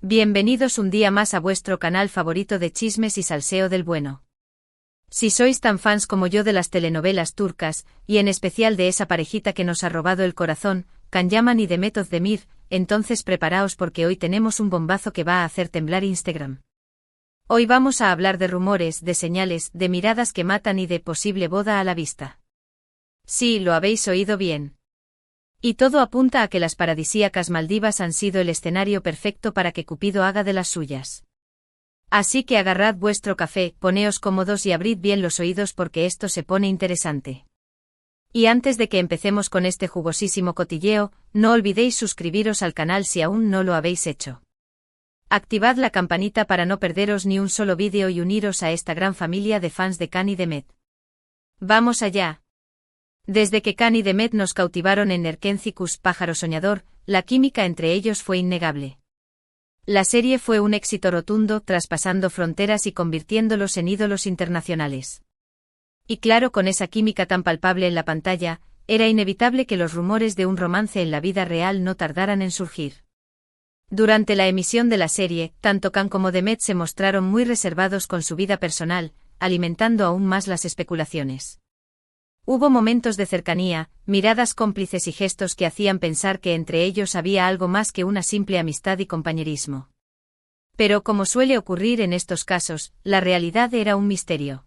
Bienvenidos un día más a vuestro canal favorito de chismes y salseo del bueno. Si sois tan fans como yo de las telenovelas turcas, y en especial de esa parejita que nos ha robado el corazón, Can Yaman y Demet Özdemir, entonces preparaos porque hoy tenemos un bombazo que va a hacer temblar Instagram. Hoy vamos a hablar de rumores, de señales, de miradas que matan y de posible boda a la vista. Sí, lo habéis oído bien. Y todo apunta a que las paradisíacas Maldivas han sido el escenario perfecto para que Cupido haga de las suyas. Así que agarrad vuestro café, poneos cómodos y abrid bien los oídos porque esto se pone interesante. Y antes de que empecemos con este jugosísimo cotilleo, no olvidéis suscribiros al canal si aún no lo habéis hecho. Activad la campanita para no perderos ni un solo vídeo y uniros a esta gran familia de fans de Can y Demet. ¡Vamos allá! Desde que Can y Demet nos cautivaron en Erkencikus, Pájaro Soñador, la química entre ellos fue innegable. La serie fue un éxito rotundo, traspasando fronteras y convirtiéndolos en ídolos internacionales. Y claro, con esa química tan palpable en la pantalla, era inevitable que los rumores de un romance en la vida real no tardaran en surgir. Durante la emisión de la serie, tanto Can como Demet se mostraron muy reservados con su vida personal, alimentando aún más las especulaciones. Hubo momentos de cercanía, miradas cómplices y gestos que hacían pensar que entre ellos había algo más que una simple amistad y compañerismo. Pero como suele ocurrir en estos casos, la realidad era un misterio.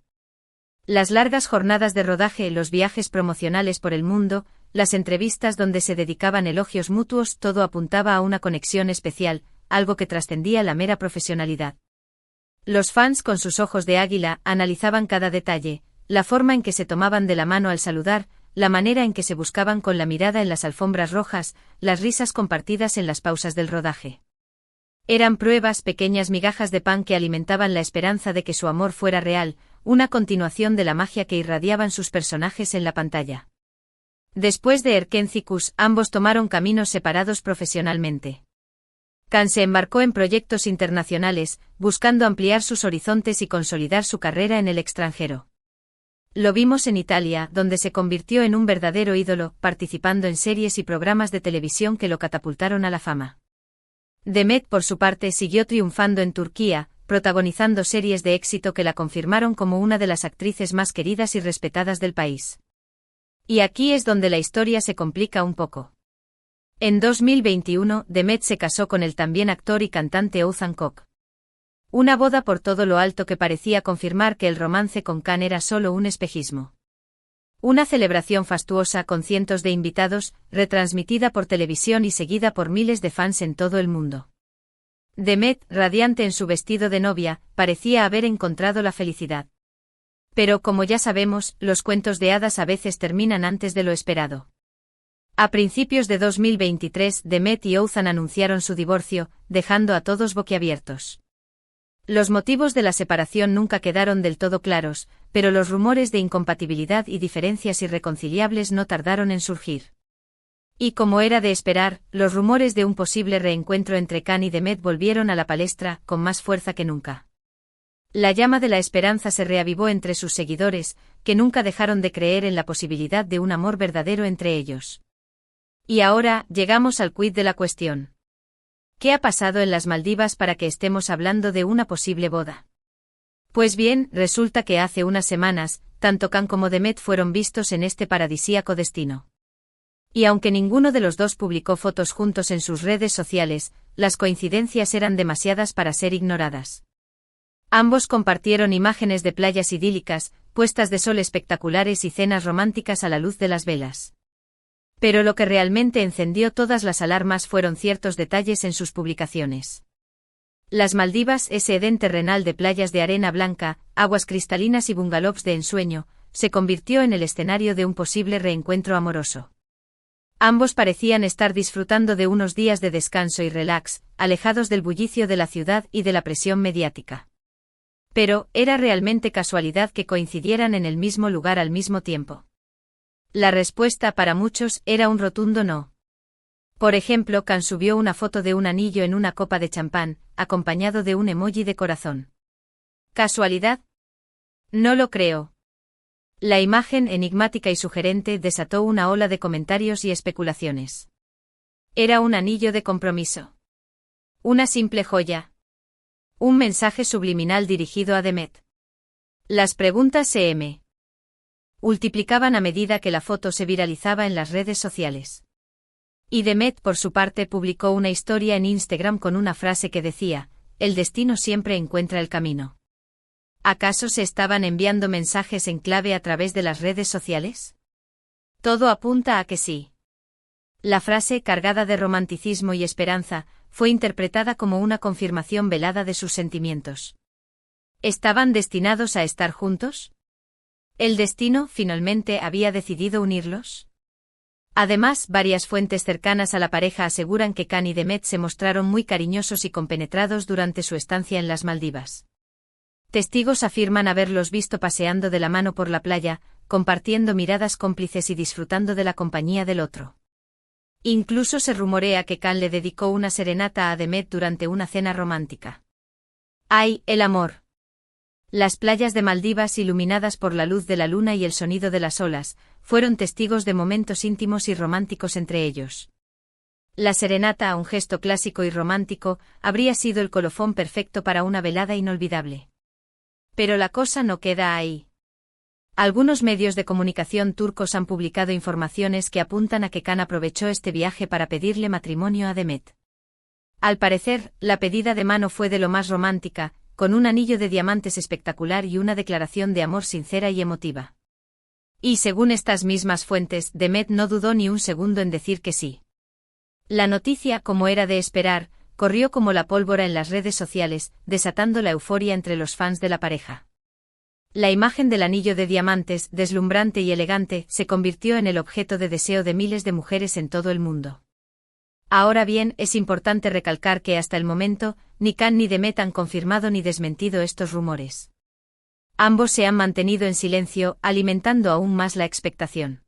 Las largas jornadas de rodaje, los viajes promocionales por el mundo, las entrevistas donde se dedicaban elogios mutuos, todo apuntaba a una conexión especial, algo que trascendía la mera profesionalidad. Los fans con sus ojos de águila analizaban cada detalle, la forma en que se tomaban de la mano al saludar, la manera en que se buscaban con la mirada en las alfombras rojas, las risas compartidas en las pausas del rodaje. Eran pruebas, pequeñas migajas de pan que alimentaban la esperanza de que su amor fuera real, una continuación de la magia que irradiaban sus personajes en la pantalla. Después de Erkencikus, ambos tomaron caminos separados profesionalmente. Can se embarcó en proyectos internacionales, buscando ampliar sus horizontes y consolidar su carrera en el extranjero. Lo vimos en Italia, donde se convirtió en un verdadero ídolo, participando en series y programas de televisión que lo catapultaron a la fama. Demet, por su parte, siguió triunfando en Turquía, protagonizando series de éxito que la confirmaron como una de las actrices más queridas y respetadas del país. Y aquí es donde la historia se complica un poco. En 2021, Demet se casó con el también actor y cantante Oğuzhan Koç. Una boda por todo lo alto que parecía confirmar que el romance con Can era solo un espejismo. Una celebración fastuosa con cientos de invitados, retransmitida por televisión y seguida por miles de fans en todo el mundo. Demet, radiante en su vestido de novia, parecía haber encontrado la felicidad. Pero como ya sabemos, los cuentos de hadas a veces terminan antes de lo esperado. A principios de 2023, Demet y Oğuzhan anunciaron su divorcio, dejando a todos boquiabiertos. Los motivos de la separación nunca quedaron del todo claros, pero los rumores de incompatibilidad y diferencias irreconciliables no tardaron en surgir. Y como era de esperar, los rumores de un posible reencuentro entre Can y Demet volvieron a la palestra, con más fuerza que nunca. La llama de la esperanza se reavivó entre sus seguidores, que nunca dejaron de creer en la posibilidad de un amor verdadero entre ellos. Y ahora, llegamos al quid de la cuestión. ¿Qué ha pasado en las Maldivas para que estemos hablando de una posible boda? Pues bien, resulta que hace unas semanas, tanto Can como Demet fueron vistos en este paradisíaco destino. Y aunque ninguno de los dos publicó fotos juntos en sus redes sociales, las coincidencias eran demasiadas para ser ignoradas. Ambos compartieron imágenes de playas idílicas, puestas de sol espectaculares y cenas románticas a la luz de las velas. Pero lo que realmente encendió todas las alarmas fueron ciertos detalles en sus publicaciones. Las Maldivas, ese Edén terrenal de playas de arena blanca, aguas cristalinas y bungalows de ensueño, se convirtió en el escenario de un posible reencuentro amoroso. Ambos parecían estar disfrutando de unos días de descanso y relax, alejados del bullicio de la ciudad y de la presión mediática. Pero, ¿era realmente casualidad que coincidieran en el mismo lugar al mismo tiempo? La respuesta para muchos era un rotundo no. Por ejemplo, Can subió una foto de un anillo en una copa de champán, acompañado de un emoji de corazón. ¿Casualidad? No lo creo. La imagen enigmática y sugerente desató una ola de comentarios y especulaciones. Era un anillo de compromiso. Una simple joya. Un mensaje subliminal dirigido a Demet. Las preguntas se multiplicaban a medida que la foto se viralizaba en las redes sociales. Y Demet, por su parte, publicó una historia en Instagram con una frase que decía: "El destino siempre encuentra el camino". ¿Acaso se estaban enviando mensajes en clave a través de las redes sociales? Todo apunta a que sí. La frase, cargada de romanticismo y esperanza, fue interpretada como una confirmación velada de sus sentimientos. ¿Estaban destinados a estar juntos? ¿El destino, finalmente, había decidido unirlos? Además, varias fuentes cercanas a la pareja aseguran que Can y Demet se mostraron muy cariñosos y compenetrados durante su estancia en las Maldivas. Testigos afirman haberlos visto paseando de la mano por la playa, compartiendo miradas cómplices y disfrutando de la compañía del otro. Incluso se rumorea que Can le dedicó una serenata a Demet durante una cena romántica. ¡Ay, el amor! Las playas de Maldivas, iluminadas por la luz de la luna y el sonido de las olas, fueron testigos de momentos íntimos y románticos entre ellos. La serenata, un gesto clásico y romántico, habría sido el colofón perfecto para una velada inolvidable. Pero la cosa no queda ahí. Algunos medios de comunicación turcos han publicado informaciones que apuntan a que Can aprovechó este viaje para pedirle matrimonio a Demet. Al parecer, la pedida de mano fue de lo más romántica, con un anillo de diamantes espectacular y una declaración de amor sincera y emotiva. Y según estas mismas fuentes, Demet no dudó ni un segundo en decir que sí. La noticia, como era de esperar, corrió como la pólvora en las redes sociales, desatando la euforia entre los fans de la pareja. La imagen del anillo de diamantes, deslumbrante y elegante, se convirtió en el objeto de deseo de miles de mujeres en todo el mundo. Ahora bien, es importante recalcar que hasta el momento, ni Can ni Demet han confirmado ni desmentido estos rumores. Ambos se han mantenido en silencio, alimentando aún más la expectación.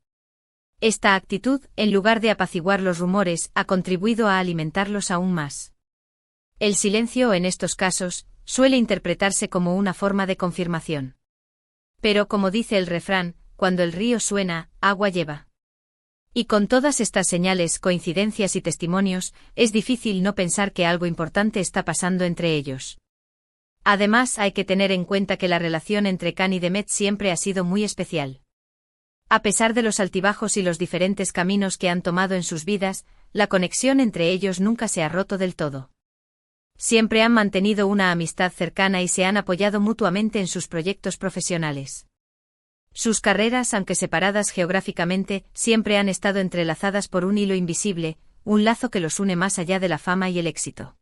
Esta actitud, en lugar de apaciguar los rumores, ha contribuido a alimentarlos aún más. El silencio, en estos casos, suele interpretarse como una forma de confirmación. Pero como dice el refrán, cuando el río suena, agua lleva. Y con todas estas señales, coincidencias y testimonios, es difícil no pensar que algo importante está pasando entre ellos. Además, hay que tener en cuenta que la relación entre Can y Demet siempre ha sido muy especial. A pesar de los altibajos y los diferentes caminos que han tomado en sus vidas, la conexión entre ellos nunca se ha roto del todo. Siempre han mantenido una amistad cercana y se han apoyado mutuamente en sus proyectos profesionales. Sus carreras, aunque separadas geográficamente, siempre han estado entrelazadas por un hilo invisible, un lazo que los une más allá de la fama y el éxito.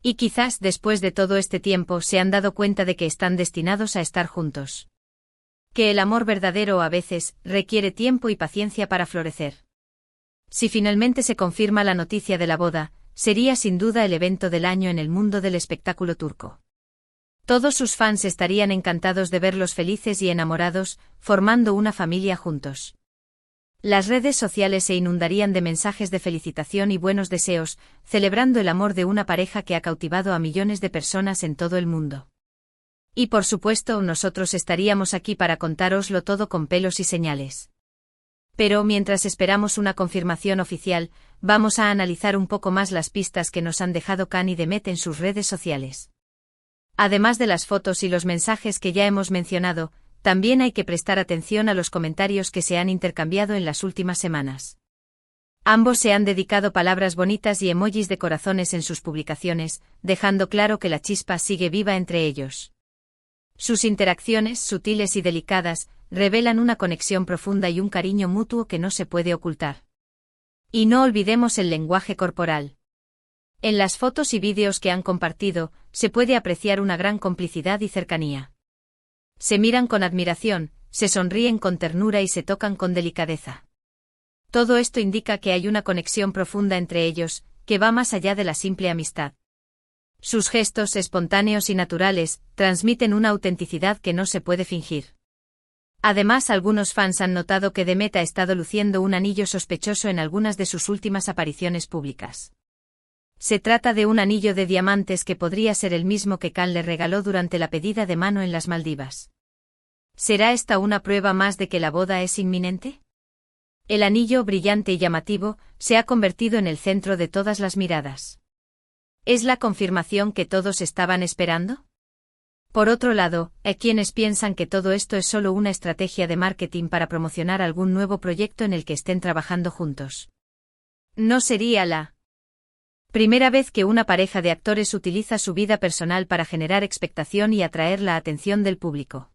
Y quizás después de todo este tiempo se han dado cuenta de que están destinados a estar juntos. Que el amor verdadero a veces requiere tiempo y paciencia para florecer. Si finalmente se confirma la noticia de la boda, sería sin duda el evento del año en el mundo del espectáculo turco. Todos sus fans estarían encantados de verlos felices y enamorados, formando una familia juntos. Las redes sociales se inundarían de mensajes de felicitación y buenos deseos, celebrando el amor de una pareja que ha cautivado a millones de personas en todo el mundo. Y por supuesto, nosotros estaríamos aquí para contároslo todo con pelos y señales. Pero mientras esperamos una confirmación oficial, vamos a analizar un poco más las pistas que nos han dejado Can y Demet en sus redes sociales. Además de las fotos y los mensajes que ya hemos mencionado, también hay que prestar atención a los comentarios que se han intercambiado en las últimas semanas. Ambos se han dedicado palabras bonitas y emojis de corazones en sus publicaciones, dejando claro que la chispa sigue viva entre ellos. Sus interacciones, sutiles y delicadas, revelan una conexión profunda y un cariño mutuo que no se puede ocultar. Y no olvidemos el lenguaje corporal. En las fotos y vídeos que han compartido, se puede apreciar una gran complicidad y cercanía. Se miran con admiración, se sonríen con ternura y se tocan con delicadeza. Todo esto indica que hay una conexión profunda entre ellos, que va más allá de la simple amistad. Sus gestos, espontáneos y naturales, transmiten una autenticidad que no se puede fingir. Además, algunos fans han notado que Demet ha estado luciendo un anillo sospechoso en algunas de sus últimas apariciones públicas. Se trata de un anillo de diamantes que podría ser el mismo que Can le regaló durante la pedida de mano en las Maldivas. ¿Será esta una prueba más de que la boda es inminente? El anillo, brillante y llamativo, se ha convertido en el centro de todas las miradas. ¿Es la confirmación que todos estaban esperando? Por otro lado, hay quienes piensan que todo esto es solo una estrategia de marketing para promocionar algún nuevo proyecto en el que estén trabajando juntos. No sería la primera vez que una pareja de actores utiliza su vida personal para generar expectación y atraer la atención del público.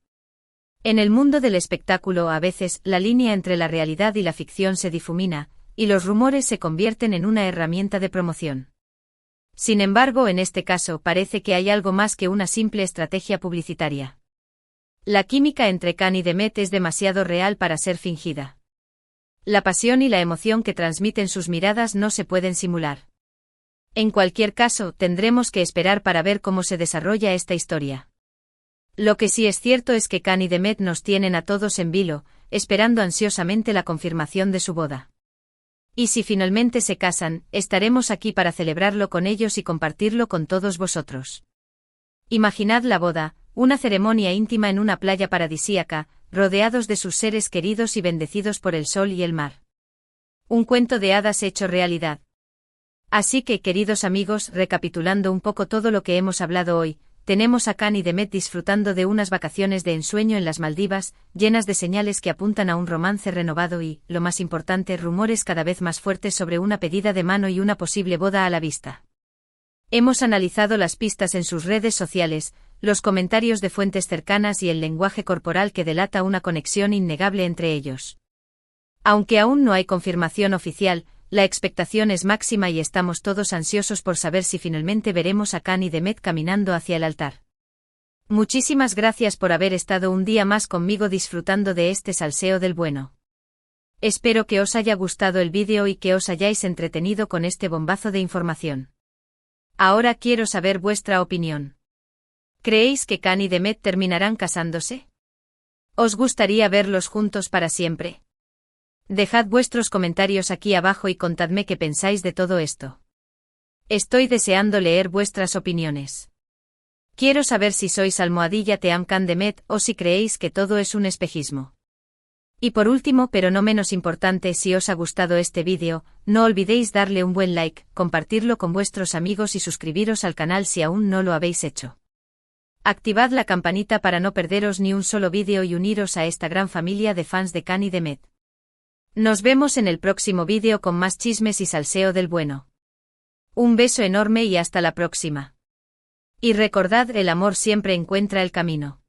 En el mundo del espectáculo, a veces, la línea entre la realidad y la ficción se difumina, y los rumores se convierten en una herramienta de promoción. Sin embargo, en este caso parece que hay algo más que una simple estrategia publicitaria. La química entre Khan y Demet es demasiado real para ser fingida. La pasión y la emoción que transmiten sus miradas no se pueden simular. En cualquier caso, tendremos que esperar para ver cómo se desarrolla esta historia. Lo que sí es cierto es que Khan y Demet nos tienen a todos en vilo, esperando ansiosamente la confirmación de su boda. Y si finalmente se casan, estaremos aquí para celebrarlo con ellos y compartirlo con todos vosotros. Imaginad la boda, una ceremonia íntima en una playa paradisíaca, rodeados de sus seres queridos y bendecidos por el sol y el mar. Un cuento de hadas hecho realidad. Así que, queridos amigos, recapitulando un poco todo lo que hemos hablado hoy, tenemos a Khan y Demet disfrutando de unas vacaciones de ensueño en las Maldivas, llenas de señales que apuntan a un romance renovado y, lo más importante, rumores cada vez más fuertes sobre una pedida de mano y una posible boda a la vista. Hemos analizado las pistas en sus redes sociales, los comentarios de fuentes cercanas y el lenguaje corporal que delata una conexión innegable entre ellos. Aunque aún no hay confirmación oficial, la expectación es máxima y estamos todos ansiosos por saber si finalmente veremos a Khan y Demet caminando hacia el altar. Muchísimas gracias por haber estado un día más conmigo disfrutando de este salseo del bueno. Espero que os haya gustado el vídeo y que os hayáis entretenido con este bombazo de información. Ahora quiero saber vuestra opinión. ¿Creéis que Khan y Demet terminarán casándose? ¿Os gustaría verlos juntos para siempre? Dejad vuestros comentarios aquí abajo y contadme qué pensáis de todo esto. Estoy deseando leer vuestras opiniones. Quiero saber si sois almohadilla Team Khan Demet o si creéis que todo es un espejismo. Y por último, pero no menos importante, si os ha gustado este vídeo, no olvidéis darle un buen like, compartirlo con vuestros amigos y suscribiros al canal si aún no lo habéis hecho. Activad la campanita para no perderos ni un solo vídeo y uniros a esta gran familia de fans de Khan y Demet. Nos vemos en el próximo vídeo con más chismes y salseo del bueno. Un beso enorme y hasta la próxima. Y recordad, el amor siempre encuentra el camino.